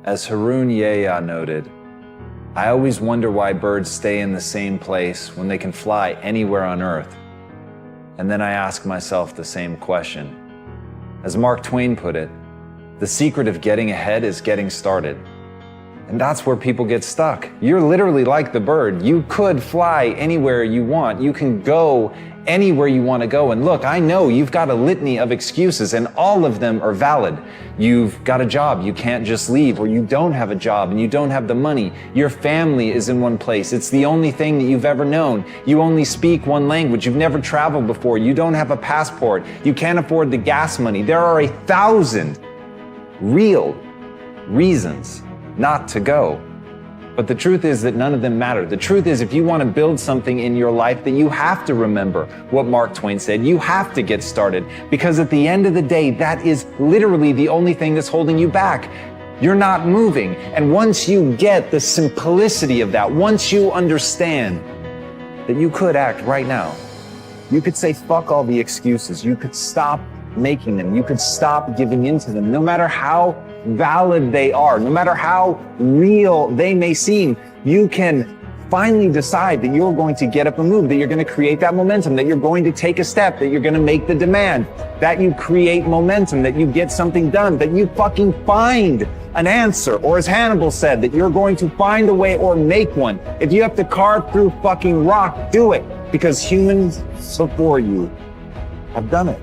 As Harun Yahya noted, I always wonder why birds stay in the same place when they can fly anywhere on Earth. And then I ask myself the same question. As Mark Twain put it, the secret of getting ahead is getting started. And that's where people get stuck. You're literally like the bird. You could fly anywhere you want. You can go anywhere you want to go. And look, I know you've got a litany of excuses and all of them are valid. You've got a job, you can't just leave, or you don't have a job and you don't have the money. Your family is in one place. It's the only thing that you've ever known. You only speak one language. You've never traveled before. You don't have a passport. You can't afford the gas money. There are 1,000 real reasons not to go. But the truth is that none of them matter. The truth is, if you want to build something in your life, then you have to remember what Mark Twain said. You have to get started, because at the end of the day, that is literally the only thing that's holding you back. You're not moving. And once you get the simplicity of that, once you understand that you could act right now, you could say, fuck all the excuses. You could stop making them. You could stop giving into them, no matter how valid they are, no matter how real they may seem. You can finally decide that you're going to get up and move, that you're going to create that momentum, that you're going to take a step, that you're going to make the demand, that you create momentum, that you get something done, that you fucking find an answer, or as Hannibal said, that you're going to find a way or make one. If you have to carve through fucking rock, do it, because humans before you have done it.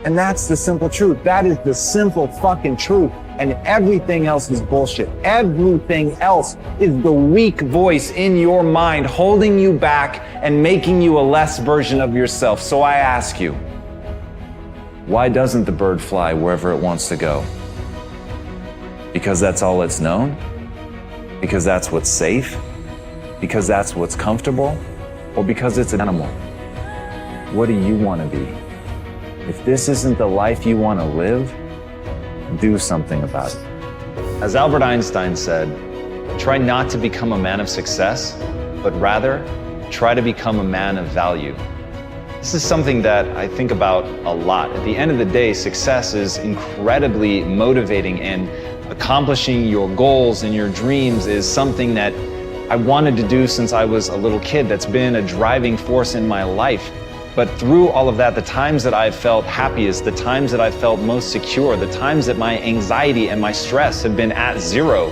And that's the simple truth. That is the simple fucking truth. And everything else is bullshit. Everything else is the weak voice in your mind holding you back and making you a less version of yourself. So I ask you, why doesn't the bird fly wherever it wants to go? Because that's all it's known? Because that's what's safe? Because that's what's comfortable? Or because it's an animal? What do you want to be? If this isn't the life you want to live, do something about it. As Albert Einstein said, try not to become a man of success, but rather try to become a man of value. This is something that I think about a lot. At the end of the day, success is incredibly motivating, and accomplishing your goals and your dreams is something that I wanted to do since I was a little kid. That's been a driving force in my life. But through all of that, the times that I've felt happiest, the times that I felt most secure, the times that my anxiety and my stress have been at zero,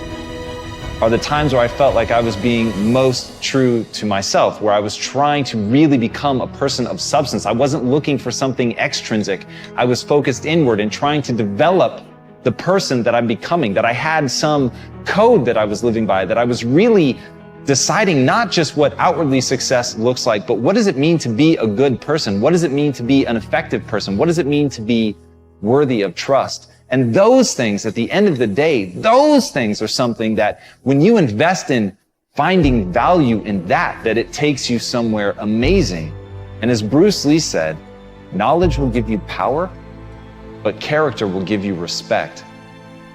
are the times where I felt like I was being most true to myself, where I was trying to really become a person of substance. I wasn't looking for something extrinsic. I was focused inward and trying to develop the person that I'm becoming, that I had some code that I was living by, that I was really deciding not just what outwardly success looks like, but what does it mean to be a good person? What does it mean to be an effective person? What does it mean to be worthy of trust? And those things, at the end of the day, those things are something that when you invest in finding value in that it takes you somewhere amazing. And as Bruce Lee said, knowledge will give you power, but character will give you respect.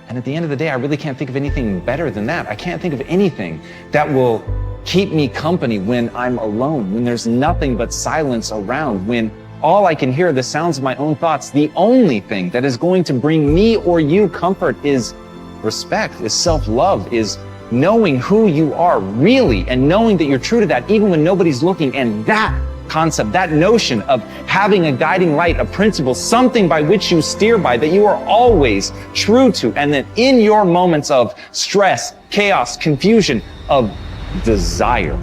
And at the end of the day, I really can't think of anything better than that. I can't think of anything that will keep me company when I'm alone, when there's nothing but silence around, when all I can hear are the sounds of my own thoughts. The only thing that is going to bring me or you comfort is respect, is self-love, is knowing who you are really and knowing that you're true to that even when nobody's looking. And that concept, that notion of having a guiding light, a principle, something by which you steer by, that you are always true to, and that in your moments of stress, chaos, confusion, of desire,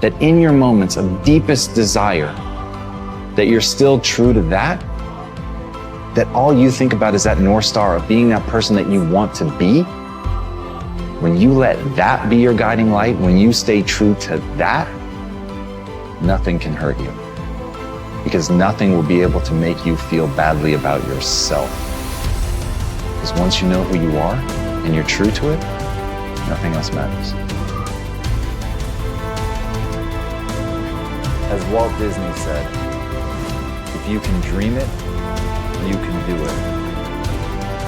that in your moments of deepest desire, that you're still true to that all you think about is that North Star of being that person that you want to be. When you let that be your guiding light, when you stay true to that, nothing can hurt you, because nothing will be able to make you feel badly about yourself. Because once you know who you are and you're true to it, nothing else matters. As Walt Disney said, if you can dream it, you can do it.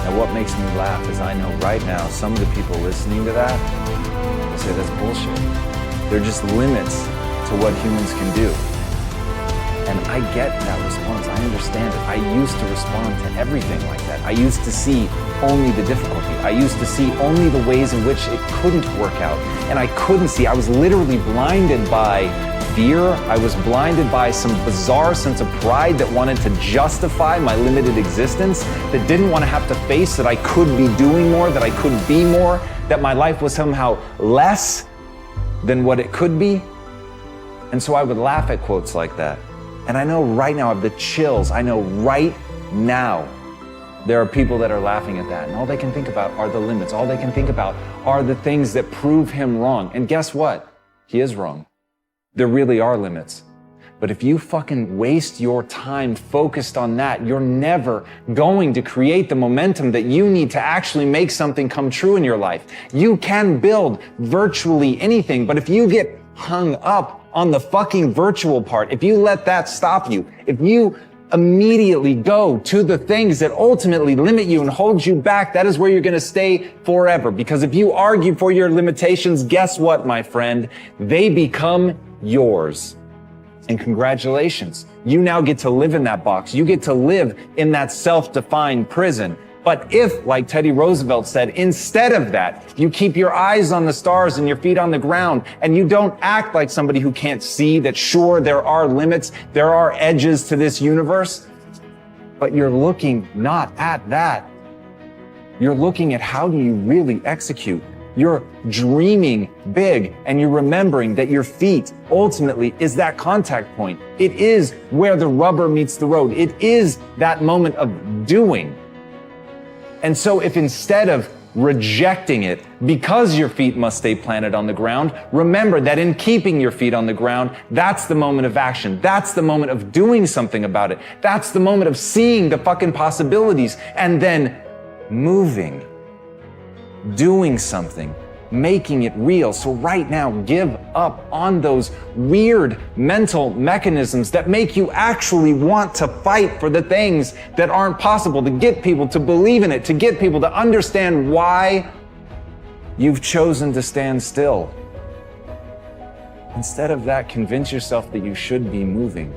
Now what makes me laugh is I know right now some of the people listening to that will say that's bullshit. They're just limits to what humans can do. And I get that response. I understand it. I used to respond to everything like that. I used to see only the difficulty. I used to see only the ways in which it couldn't work out. And I couldn't see. I was literally blinded by fear. I was blinded by some bizarre sense of pride that wanted to justify my limited existence, that didn't want to have to face that I could be doing more, that I could be more, that my life was somehow less than what it could be. And so I would laugh at quotes like that. And I know right now I have the chills. I know right now there are people that are laughing at that. And all they can think about are the limits. All they can think about are the things that prove him wrong. And guess what? He is wrong. There really are limits. But if you fucking waste your time focused on that, you're never going to create the momentum that you need to actually make something come true in your life. You can build virtually anything, but if you get hung up on the fucking virtual part, if you let that stop you, if you immediately go to the things that ultimately limit you and hold you back, that is where you're going to stay forever. Because if you argue for your limitations, guess what, my friend? They become yours. And congratulations, you now get to live in that box. You get to live in that self-defined prison. But if, like Teddy Roosevelt said, instead of that, you keep your eyes on the stars and your feet on the ground, and you don't act like somebody who can't see that, sure, there are limits, there are edges to this universe, but you're looking not at that. You're looking at how do you really execute. You're dreaming big, and you're remembering that your feet ultimately is that contact point. It is where the rubber meets the road. It is that moment of doing. And so if instead of rejecting it because your feet must stay planted on the ground, remember that in keeping your feet on the ground, that's the moment of action. That's the moment of doing something about it. That's the moment of seeing the fucking possibilities and then moving, doing something, making it real. So right now, give up on those weird mental mechanisms that make you actually want to fight for the things that aren't possible, to get people to believe in it, to get people to understand why you've chosen to stand still. Instead of that, convince yourself that you should be moving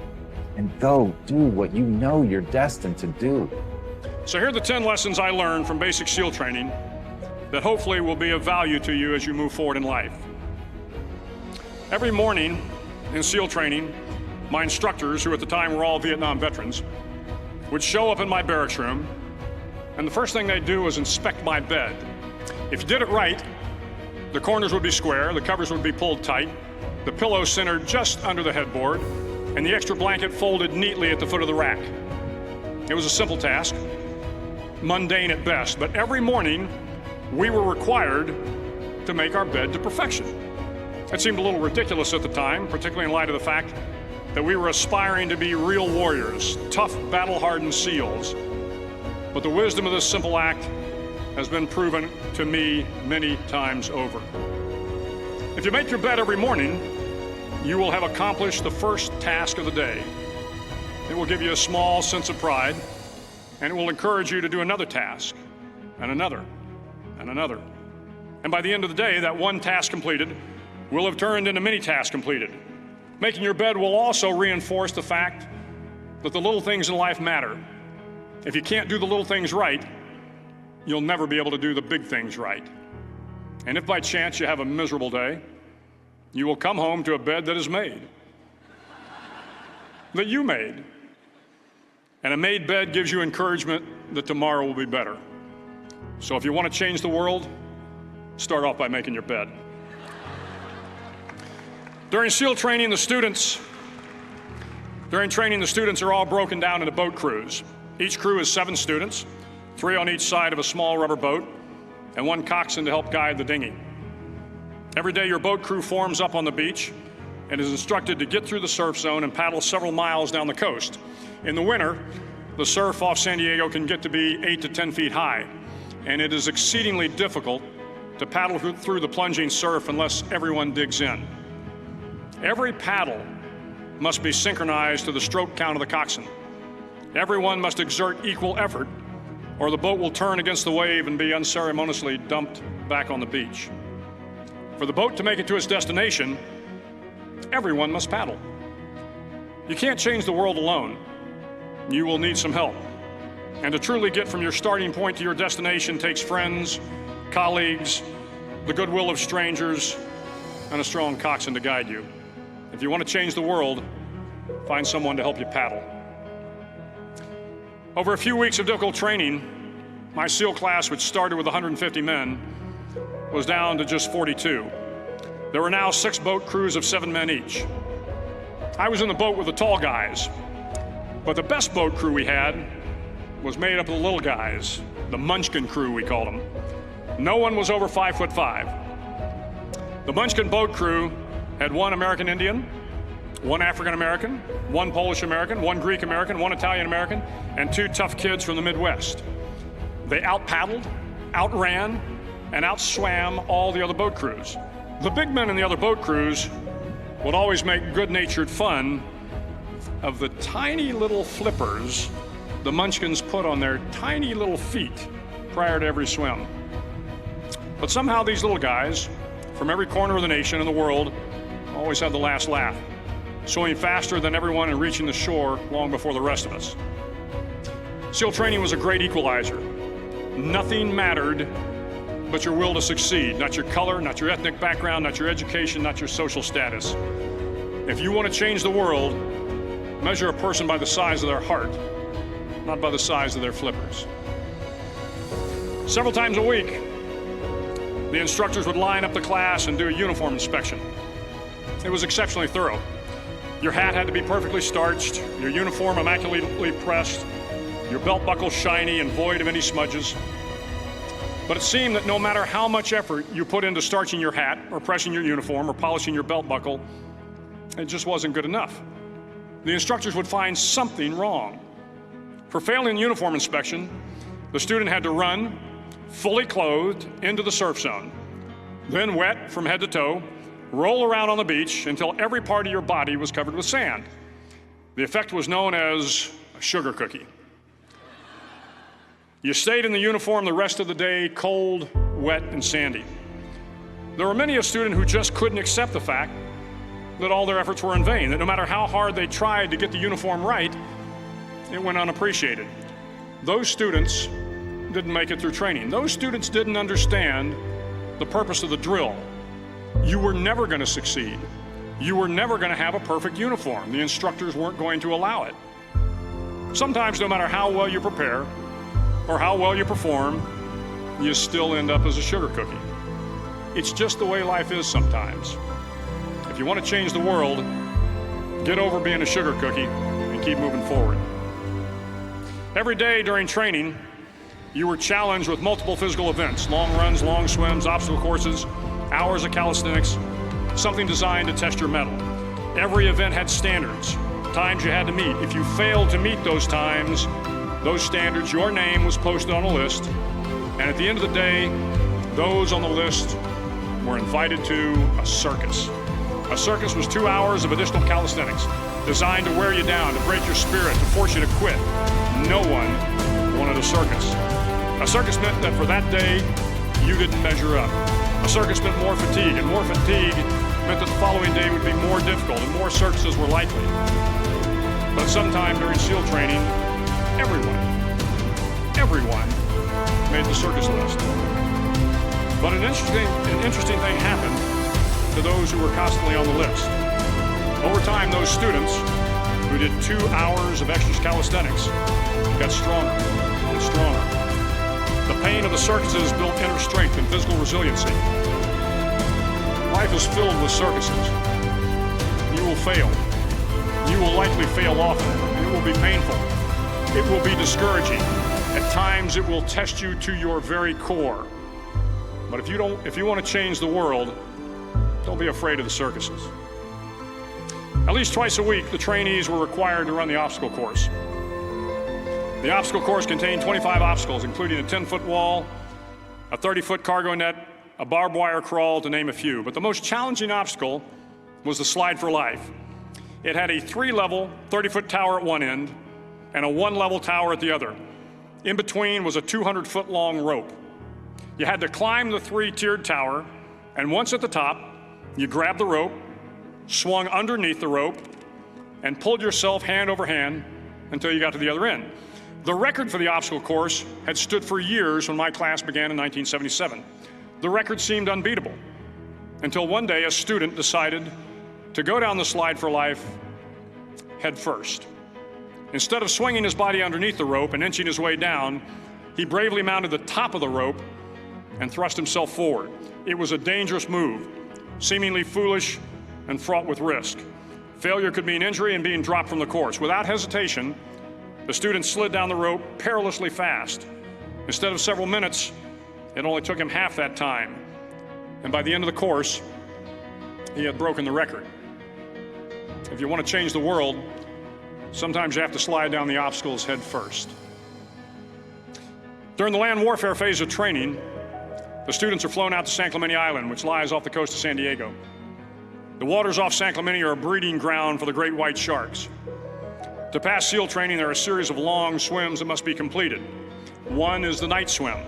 and go do what you know you're destined to do. So here are the 10 lessons I learned from basic SEAL training that hopefully will be of value to you as you move forward in life. Every morning in SEAL training, my instructors, who at the time were all Vietnam veterans, would show up in my barracks room, and the first thing they'd do was inspect my bed. If you did it right, the corners would be square, the covers would be pulled tight, the pillow centered just under the headboard, and the extra blanket folded neatly at the foot of the rack. It was a simple task, mundane at best, but every morning, we were required to make our bed to perfection. It seemed a little ridiculous at the time, particularly in light of the fact that we were aspiring to be real warriors, tough, battle-hardened SEALs. But the wisdom of this simple act has been proven to me many times over. If you make your bed every morning, you will have accomplished the first task of the day. It will give you a small sense of pride, and it will encourage you to do another task, and another, and another. And by the end of the day, that one task completed will have turned into many tasks completed. Making your bed will also reinforce the fact that the little things in life matter. If you can't do the little things right, you'll never be able to do the big things right. And if by chance you have a miserable day, you will come home to a bed that is made, that you made. And a made bed gives you encouragement that tomorrow will be better. So if you want to change the world, start off by making your bed. During SEAL training, the students are all broken down into boat crews. Each crew is 7 students, 3 on each side of a small rubber boat, and 1 coxswain to help guide the dinghy. Every day, your boat crew forms up on the beach and is instructed to get through the surf zone and paddle several miles down the coast. In the winter, the surf off San Diego can get to be 8 to 10 feet high, and it is exceedingly difficult to paddle through the plunging surf unless everyone digs in. Every paddle must be synchronized to the stroke count of the coxswain. Everyone must exert equal effort, or the boat will turn against the wave and be unceremoniously dumped back on the beach. For the boat to make it to its destination, everyone must paddle. You can't change the world alone. You will need some help. And to truly get from your starting point to your destination takes friends, colleagues, the goodwill of strangers, and a strong coxswain to guide you. If you want to change the world, find someone to help you paddle. Over a few weeks of difficult training, my SEAL class, which started with 150 men, was down to just 42. There were now 6 boat crews of 7 men each. I was in the boat with the tall guys, but the best boat crew we had was made up of the little guys, the Munchkin crew, we called them. No one was over 5'5". The Munchkin boat crew had 1 American Indian, 1 African American, 1 Polish American, 1 Greek American, 1 Italian American, and 2 tough kids from the Midwest. They out-paddled, outran, and outswam all the other boat crews. The big men in the other boat crews would always make good-natured fun of the tiny little flippers the Munchkins put on their tiny little feet prior to every swim. But somehow these little guys from every corner of the nation and the world always had the last laugh, swimming faster than everyone and reaching the shore long before the rest of us. SEAL training was a great equalizer. Nothing mattered but your will to succeed, not your color, not your ethnic background, not your education, not your social status. If you want to change the world, measure a person by the size of their heart, not by the size of their flippers. Several times a week, the instructors would line up the class and do a uniform inspection. It was exceptionally thorough. Your hat had to be perfectly starched, your uniform immaculately pressed, your belt buckle shiny and void of any smudges. But it seemed that no matter how much effort you put into starching your hat or pressing your uniform or polishing your belt buckle, it just wasn't good enough. The instructors would find something wrong. For failing the uniform inspection, the student had to run, fully clothed, into the surf zone, then wet from head to toe, roll around on the beach until every part of your body was covered with sand. The effect was known as a sugar cookie. You stayed in the uniform the rest of the day, cold, wet, and sandy. There were many a student who just couldn't accept the fact that all their efforts were in vain, that no matter how hard they tried to get the uniform right, it went unappreciated. Those students didn't make it through training. Those students didn't understand the purpose of the drill. You were never going to succeed. You were never going to have a perfect uniform. The instructors weren't going to allow it. Sometimes, no matter how well you prepare or how well you perform, you still end up as a sugar cookie. It's just the way life is sometimes. If you want to change the world, get over being a sugar cookie and keep moving forward. Every day during training, you were challenged with multiple physical events: long runs, long swims, obstacle courses, hours of calisthenics, something designed to test your mettle. Every event had standards, times you had to meet. If you failed to meet those times, those standards, your name was posted on a list, and at the end of the day, those on the list were invited to a circus. A circus was 2 hours of additional calisthenics, designed to wear you down, to break your spirit, to force you to quit. No one wanted a circus. A circus meant that for that day, you didn't measure up. A circus meant more fatigue, and more fatigue meant that the following day would be more difficult and more circuses were likely. But sometime during SEAL training, everyone made the circus list. But an interesting thing happened to those who were constantly on the list. Over time, those students who did 2 hours of extra calisthenics got stronger and stronger. The pain of the circuses built inner strength and physical resiliency. Life is filled with circuses. You will fail. You will likely fail often, and it will be painful. It will be discouraging. At times, it will test you to your very core. But if you want to change the world, don't be afraid of the circuses. At least twice a week, the trainees were required to run the obstacle course. The obstacle course contained 25 obstacles, including a 10-foot wall, a 30-foot cargo net, a barbed wire crawl, to name a few. But the most challenging obstacle was the slide for life. It had a 3-level, 30-foot tower at one end and a 1-level tower at the other. In between was a 200-foot long rope. You had to climb the 3-tiered tower, and once at the top, you grabbed the rope, swung underneath the rope, and pulled yourself hand over hand until you got to the other end. The record for the obstacle course had stood for years when my class began in 1977. The record seemed unbeatable until one day a student decided to go down the slide for life head first. Instead of swinging his body underneath the rope and inching his way down, he bravely mounted the top of the rope and thrust himself forward. It was a dangerous move, seemingly foolish and fraught with risk. Failure could mean injury and being dropped from the course. Without hesitation, the student slid down the rope perilously fast. Instead of several minutes, it only took him half that time. And by the end of the course, he had broken the record. If you want to change the world, sometimes you have to slide down the obstacles head first. During the land warfare phase of training, the students are flown out to San Clemente Island, which lies off the coast of San Diego. The waters off San Clemente are a breeding ground for the great white sharks. To pass SEAL training, there are a series of long swims that must be completed. One is the night swim.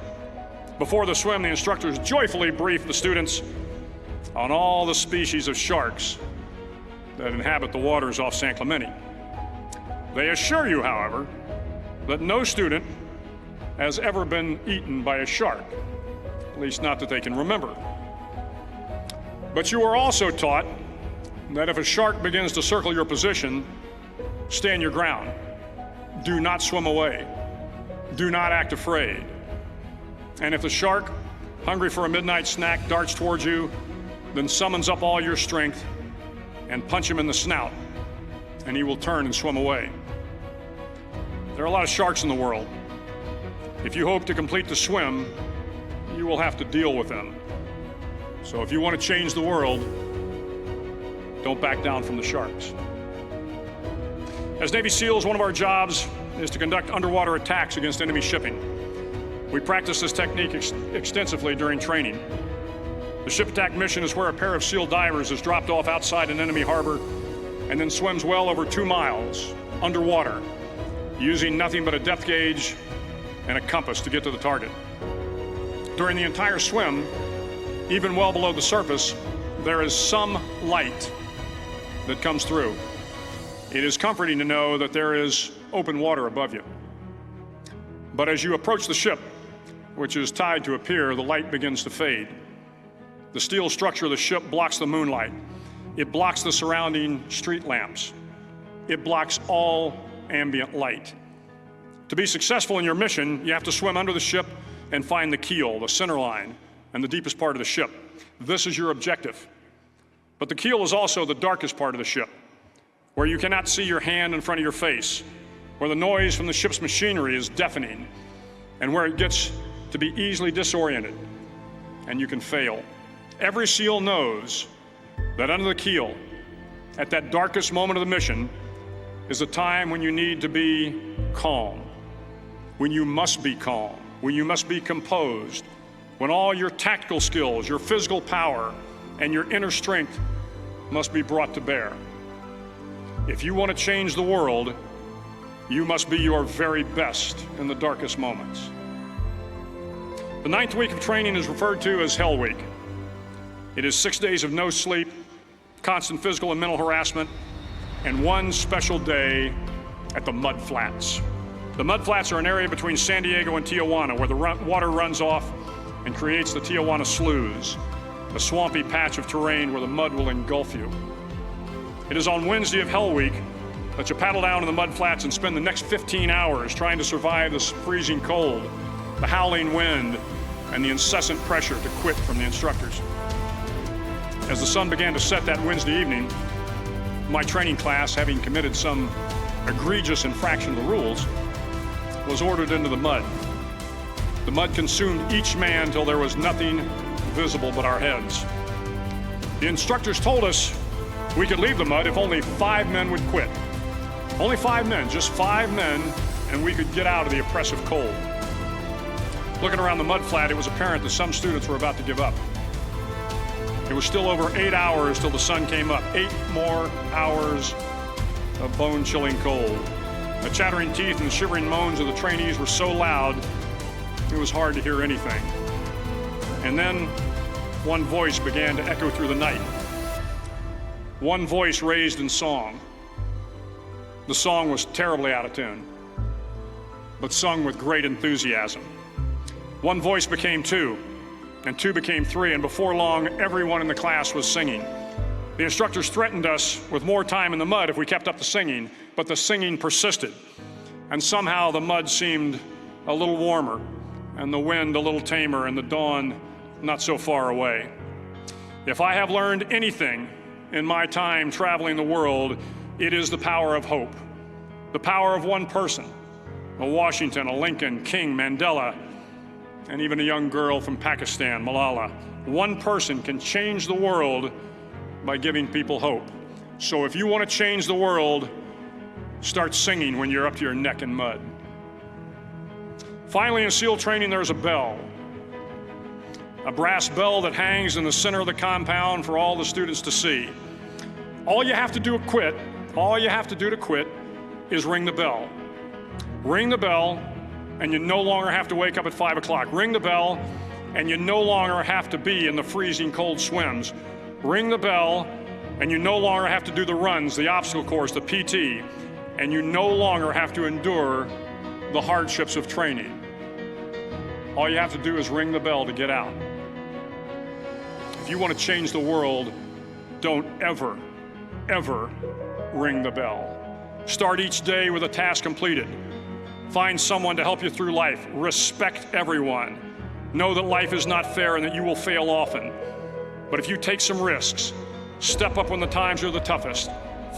Before the swim, the instructors joyfully brief the students on all the species of sharks that inhabit the waters off San Clemente. They assure you, however, that no student has ever been eaten by a shark, at least not that they can remember. But you are also taught that if a shark begins to circle your position, stand your ground. Do not swim away. Do not act afraid. And if the shark, hungry for a midnight snack, darts towards you, then summons up all your strength and punch him in the snout, and he will turn and swim away. There are a lot of sharks in the world. If you hope to complete the swim, you will have to deal with them. So if you want to change the world, don't back down from the sharks. As Navy SEALs, one of our jobs is to conduct underwater attacks against enemy shipping. We practice this technique extensively during training. The ship attack mission is where a pair of SEAL divers is dropped off outside an enemy harbor and then swims well over 2 miles underwater, using nothing but a depth gauge and a compass to get to the target. During the entire swim, even well below the surface, there is some light that comes through. It is comforting to know that there is open water above you. But as you approach the ship, which is tied to a pier, the light begins to fade. The steel structure of the ship blocks the moonlight. It blocks the surrounding street lamps. It blocks all ambient light. To be successful in your mission, you have to swim under the ship and find the keel, the center line, and the deepest part of the ship. This is your objective. But the keel is also the darkest part of the ship, where you cannot see your hand in front of your face, where the noise from the ship's machinery is deafening, and where it gets to be easily disoriented, and you can fail. Every SEAL knows that under the keel, at that darkest moment of the mission, is a time when you need to be calm, when you must be calm, when you must be composed, when all your tactical skills, your physical power, and your inner strength must be brought to bear. If you want to change the world, you must be your very best in the darkest moments. The 9th week of training is referred to as Hell Week. It is 6 days of no sleep, constant physical and mental harassment, and one special day at the Mud Flats. The Mud Flats are an area between San Diego and Tijuana where the water runs off and creates the Tijuana Sloughs, a swampy patch of terrain where the mud will engulf you. It is on Wednesday of Hell Week that you paddle down to the Mud Flats and spend the next 15 hours trying to survive the freezing cold, the howling wind, and the incessant pressure to quit from the instructors. As the sun began to set that Wednesday evening, my training class, having committed some egregious infraction of the rules, was ordered into the mud. The mud consumed each man till there was nothing visible but our heads. The instructors told us we could leave the mud if only 5 men would quit. Only 5 men, just 5 men, and we could get out of the oppressive cold. Looking around the mud flat, it was apparent that some students were about to give up. It was still over 8 hours till the sun came up. 8 more hours of bone-chilling cold. The chattering teeth and shivering moans of the trainees were so loud, it was hard to hear anything. And then one voice began to echo through the night. One voice raised in song. The song was terribly out of tune, but sung with great enthusiasm. One voice became two, and two became three, and before long, everyone in the class was singing. The instructors threatened us with more time in the mud if we kept up the singing, but the singing persisted. And somehow the mud seemed a little warmer, and the wind a little tamer, and the dawn not so far away. If I have learned anything in my time traveling the world, it is the power of hope. The power of one person, a Washington, a Lincoln, King, Mandela, and even a young girl from Pakistan, Malala. One person can change the world by giving people hope. So if you want to change the world, start singing when you're up to your neck in mud. Finally, in SEAL training, there's a bell. A brass bell that hangs in the center of the compound for all the students to see. All you have to do to quit is ring the bell. Ring the bell, and you no longer have to wake up at 5 o'clock. Ring the bell, and you no longer have to be in the freezing cold swims. Ring the bell, and you no longer have to do the runs, the obstacle course, the PT, and you no longer have to endure the hardships of training. All you have to do is ring the bell to get out. If you want to change the world, don't ever, ever ring the bell. Start each day with a task completed. Find someone to help you through life. Respect everyone. Know that life is not fair and that you will fail often. But if you take some risks, step up when the times are the toughest,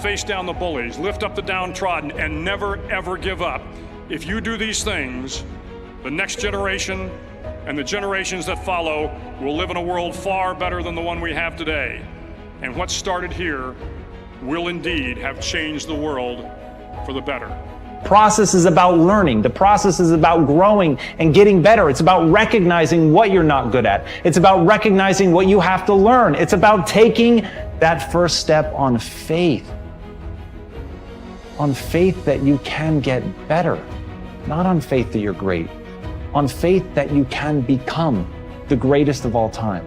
face down the bullies, lift up the downtrodden, and never, ever give up. If you do these things, the next generation and the generations that follow will live in a world far better than the one we have today. And what started here will indeed have changed the world for the better. Process is about learning. The process is about growing and getting better. It's about recognizing what you're not good at. It's about recognizing what you have to learn. It's about taking that first step on faith. On faith that you can get better. Not on faith that you're great. On faith that you can become the greatest of all time.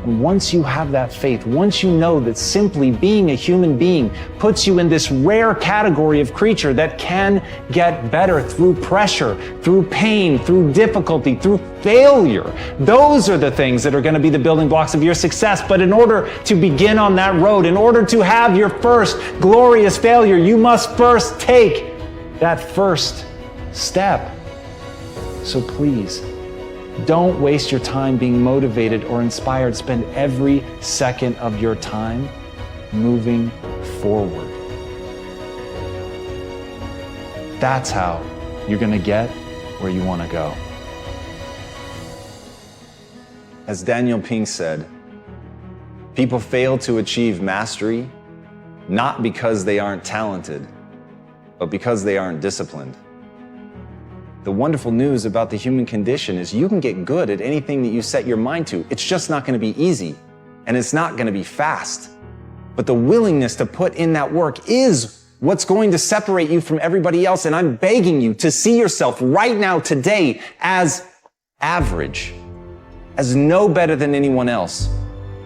And once you have that faith, once you know that simply being a human being puts you in this rare category of creature that can get better through pressure, through pain, through difficulty, through failure, those are the things that are going to be the building blocks of your success. But in order to begin on that road, in order to have your first glorious failure, you must first take that first step. So please, don't waste your time being motivated or inspired. Spend every second of your time moving forward. That's how you're going to get where you want to go. As Daniel Pink said, people fail to achieve mastery not because they aren't talented, but because they aren't disciplined. The wonderful news about the human condition is you can get good at anything that you set your mind to. It's just not going to be easy, and it's not going to be fast. But the willingness to put in that work is what's going to separate you from everybody else. And I'm begging you to see yourself right now, today, as average, as no better than anyone else.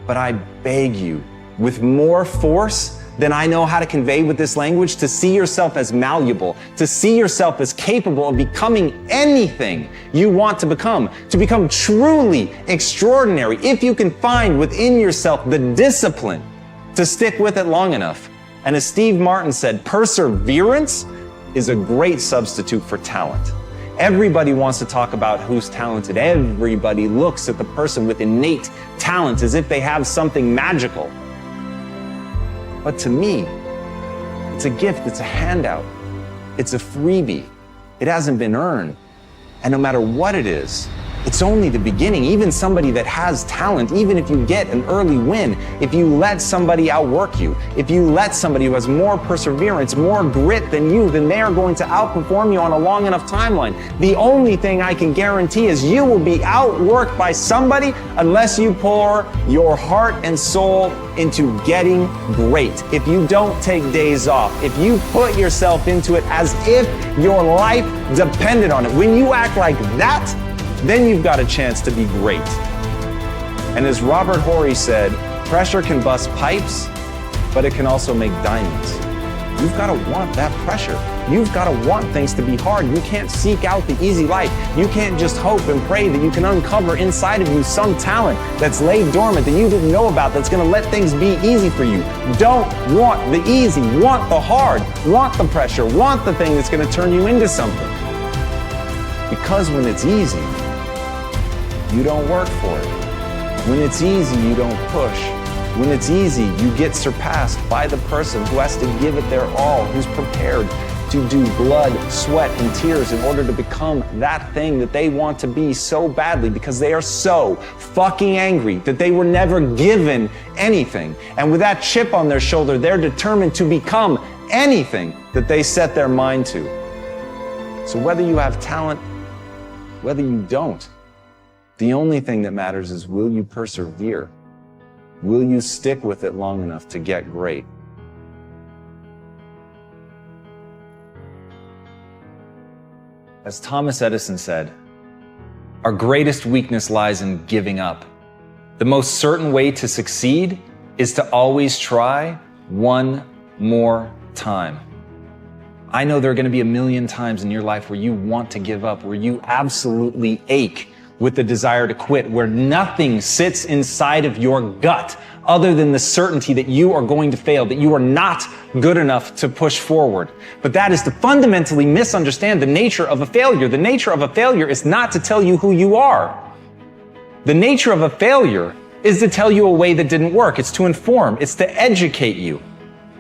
But I beg you, with more force than I know how to convey with this language, to see yourself as malleable, to see yourself as capable of becoming anything you want to become truly extraordinary, if you can find within yourself the discipline to stick with it long enough. And as Steve Martin said, perseverance is a great substitute for talent. Everybody wants to talk about who's talented. Everybody looks at the person with innate talent as if they have something magical. But to me, it's a gift, it's a handout, it's a freebie. It hasn't been earned. And no matter what it is, it's only the beginning. Even somebody that has talent, even if you get an early win, if you let somebody outwork you, if you let somebody who has more perseverance, more grit than you, then they are going to outperform you on a long enough timeline. The only thing I can guarantee is you will be outworked by somebody unless you pour your heart and soul into getting great. If you don't take days off, if you put yourself into it as if your life depended on it, when you act like that, then you've got a chance to be great. And as Robert Horry said, pressure can bust pipes, but it can also make diamonds. You've got to want that pressure. You've got to want things to be hard. You can't seek out the easy life. You can't just hope and pray that you can uncover inside of you some talent that's laid dormant that you didn't know about that's going to let things be easy for you. Don't want the easy. Want the hard. Want the pressure. Want the thing that's going to turn you into something. Because when it's easy, you don't work for it. When it's easy, you don't push. When it's easy, you get surpassed by the person who has to give it their all, who's prepared to do blood, sweat, and tears in order to become that thing that they want to be so badly because they are so fucking angry that they were never given anything. And with that chip on their shoulder, they're determined to become anything that they set their mind to. So whether you have talent, whether you don't, the only thing that matters is, will you persevere? Will you stick with it long enough to get great? As Thomas Edison said, our greatest weakness lies in giving up. The most certain way to succeed is to always try one more time. I know there are going to be a million times in your life where you want to give up, where you absolutely ache with the desire to quit, where nothing sits inside of your gut other than the certainty that you are going to fail, that you are not good enough to push forward. But that is to fundamentally misunderstand the nature of a failure. The nature of a failure is not to tell you who you are. The nature of a failure is to tell you a way that didn't work. It's to inform. It's to educate you.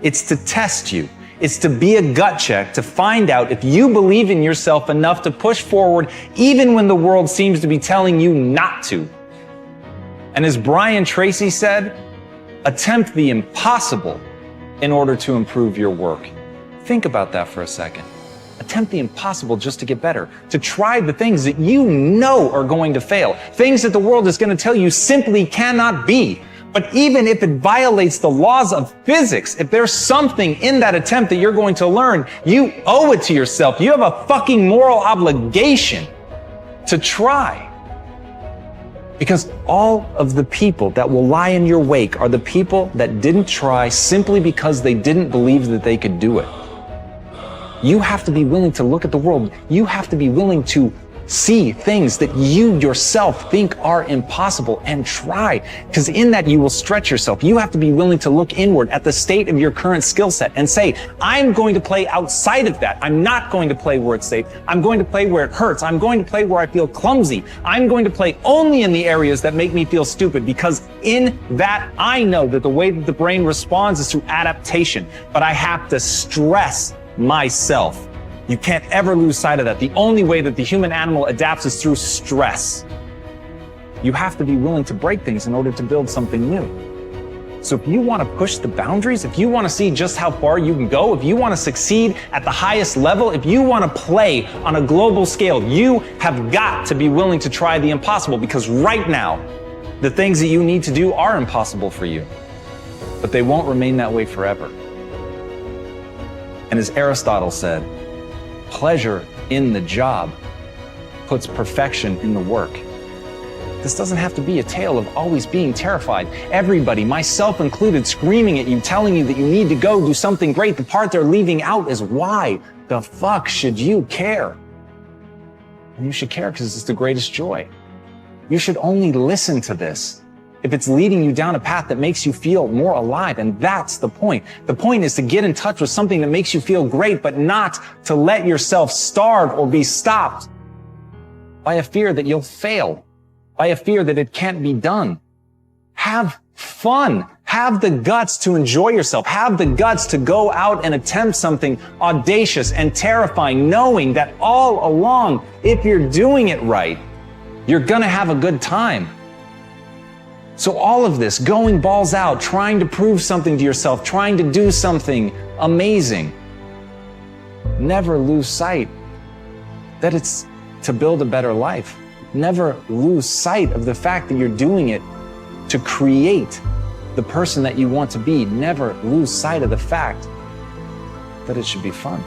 It's to test you. It's to be a gut check to find out if you believe in yourself enough to push forward even when the world seems to be telling you not to. And as Brian Tracy said, attempt the impossible in order to improve your work. Think about that for a second. Attempt the impossible just to get better, to try the things that you know are going to fail, things that the world is going to tell you simply cannot be. But even if it violates the laws of physics, if there's something in that attempt that you're going to learn, you owe it to yourself. You have a fucking moral obligation to try. Because all of the people that will lie in your wake are the people that didn't try simply because they didn't believe that they could do it. You have to be willing to look at the world. You have to be willing to see things that you yourself think are impossible and try, because in that you will stretch yourself. You have to be willing to look inward at the state of your current skill set and say, I'm going to play outside of that. I'm not going to play where it's safe. I'm going to play where it hurts. I'm going to play where I feel clumsy. I'm going to play only in the areas that make me feel stupid, because in that I know that the way that the brain responds is through adaptation, but I have to stress myself. You can't ever lose sight of that. The only way that the human animal adapts is through stress. You have to be willing to break things in order to build something new. So if you want to push the boundaries, if you want to see just how far you can go, if you want to succeed at the highest level, if you want to play on a global scale, you have got to be willing to try the impossible, because right now, the things that you need to do are impossible for you, but they won't remain that way forever. And as Aristotle said, pleasure in the job puts perfection in the work. This doesn't have to be a tale of always being terrified. Everybody, myself included, screaming at you, telling you that you need to go do something great. The part they're leaving out is, why the fuck should you care? And you should care because it's the greatest joy. You should only listen to this if it's leading you down a path that makes you feel more alive. And that's the point. The point is to get in touch with something that makes you feel great, but not to let yourself starve or be stopped by a fear that you'll fail, by a fear that it can't be done. Have fun. Have the guts to enjoy yourself. Have the guts to go out and attempt something audacious and terrifying, knowing that all along, if you're doing it right, you're gonna have a good time. So all of this, going balls out, trying to prove something to yourself, trying to do something amazing, never lose sight that it's to build a better life. Never lose sight of the fact that you're doing it to create the person that you want to be. Never lose sight of the fact that it should be fun.